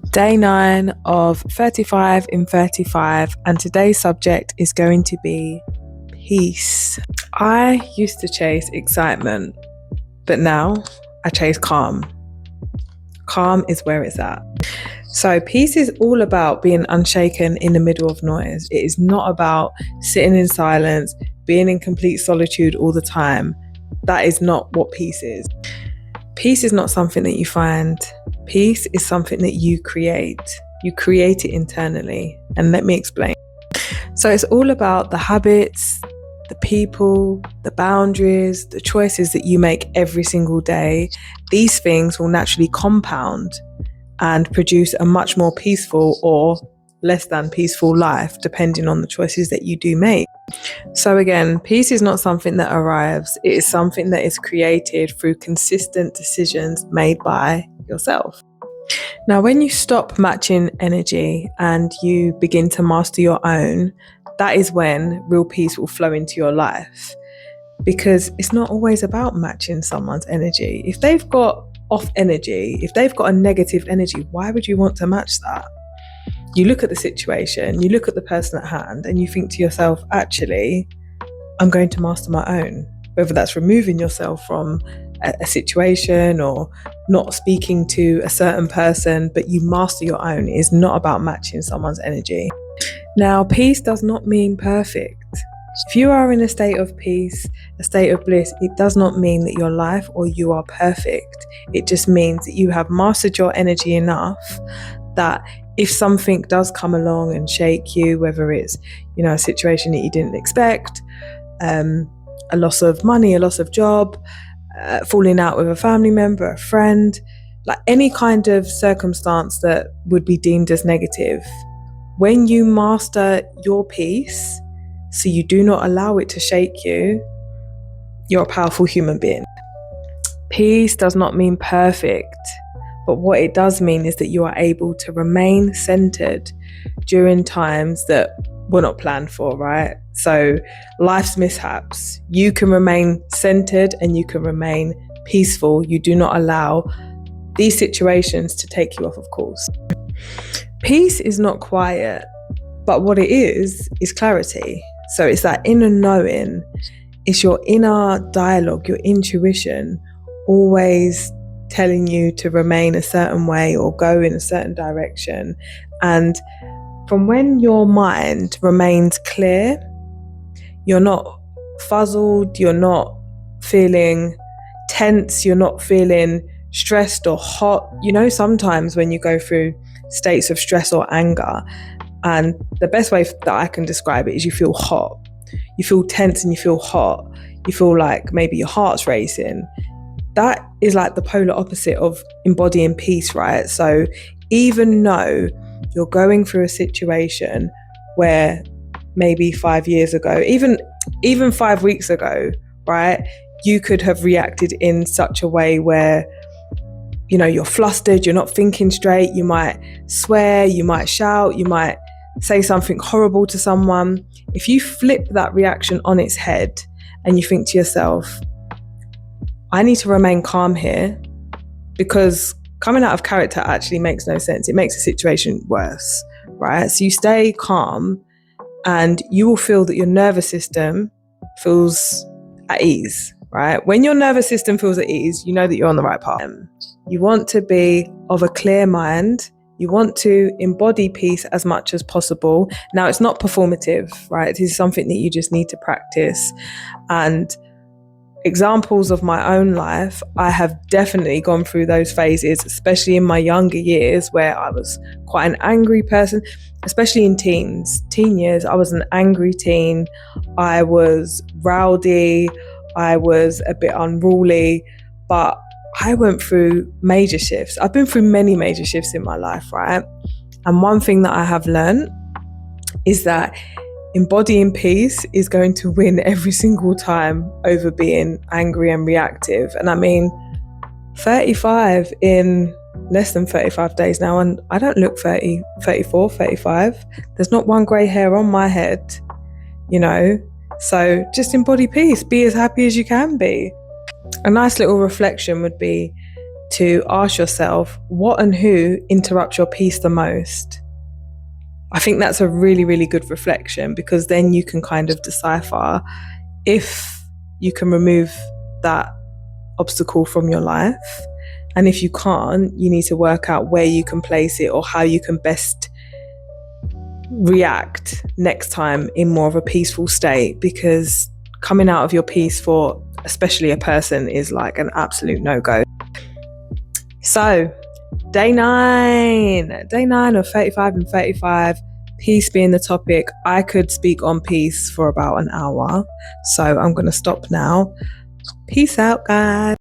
Day 9 of 35 in 35, and today's subject is going to be peace. I used to chase excitement, but now I chase calm. Calm is where it's at. So peace is all about being unshaken in the middle of noise. It is not about sitting in silence, being in complete solitude all the time. That is not what peace is. Peace is not something that you find. Peace is something that you create. You create it internally. And let me explain. So it's all about the habits, the people, the boundaries, the choices that you make every single day. These things will naturally compound and produce a much more peaceful or less than peaceful life, depending on the choices that you do make. So again, peace is not something that arrives. It is something that is created through consistent decisions made by yourself. Now, when you stop matching energy and you begin to master your own, that is when real peace will flow into your life. Because it's not always about matching someone's energy. If they've got off energy, if they've got a negative energy, why would you want to match that? You look at the situation, you look at the person at hand, and you think to yourself, actually, I'm going to master my own. Whether that's removing yourself from a situation or not speaking to a certain person, but you master your own. It is not about matching someone's energy. Now, peace does not mean perfect. If you are in a state of peace, a state of bliss, it does not mean that your life or you are perfect. It just means that you have mastered your energy enough that if something does come along and shake you, whether it's, a situation that you didn't expect, a loss of money, a loss of job, falling out with a family member, a friend, like any kind of circumstance that would be deemed as negative, when you master your peace, so you do not allow it to shake you, you're a powerful human being. Peace does not mean perfect, but what it does mean is that you are able to remain centered during times that were not planned for, right? So life's mishaps, you can remain centered and you can remain peaceful. You do not allow these situations to take you off of course. Peace is not quiet, but what it is clarity. So it's that inner knowing, it's your inner dialogue, your intuition, always telling you to remain a certain way or go in a certain direction. And from when your mind remains clear, you're not fuzzled, you're not feeling tense, you're not feeling stressed or hot. Sometimes when you go through states of stress or anger, and the best way that I can describe it is you feel hot. You feel tense and you feel hot. You feel like maybe your heart's racing. That is like the polar opposite of embodying peace, right? So even though you're going through a situation where maybe 5 years ago, even 5 weeks ago, right, you could have reacted in such a way where, you're flustered, you're not thinking straight, you might swear, you might shout, you might say something horrible to someone. If you flip that reaction on its head and you think to yourself, I need to remain calm here, because coming out of character actually makes no sense. It makes the situation worse, right? So you stay calm and you will feel that your nervous system feels at ease, right? When your nervous system feels at ease, you know that you're on the right path. You want to be of a clear mind. You want to embody peace as much as possible. Now, it's not performative, right? It is something that you just need to practice. And examples of my own life, I have definitely gone through those phases, especially in my younger years where I was quite an angry person, especially in teen years. I was an angry teen. I was rowdy. I was a bit unruly, but I went through major shifts. I've been through many major shifts in my life, right? And one thing that I have learned is that embodying peace is going to win every single time over being angry and reactive. And I mean, 35 in less than 35 days now, and I don't look 30, 34, 35. There's not one grey hair on my head, So just embody peace. Be as happy as you can be. A nice little reflection would be, to ask yourself what and who interrupts your peace the most. I think that's a really, really good reflection, because then you can kind of decipher if you can remove that obstacle from your life. And if you can't, you need to work out where you can place it or how you can best react next time in more of a peaceful state, because coming out of your peace for especially a person is like an absolute no-go. So day nine of 35 and 35, peace being the topic. I could speak on peace for about an hour, so I'm going to stop now. Peace out, guys.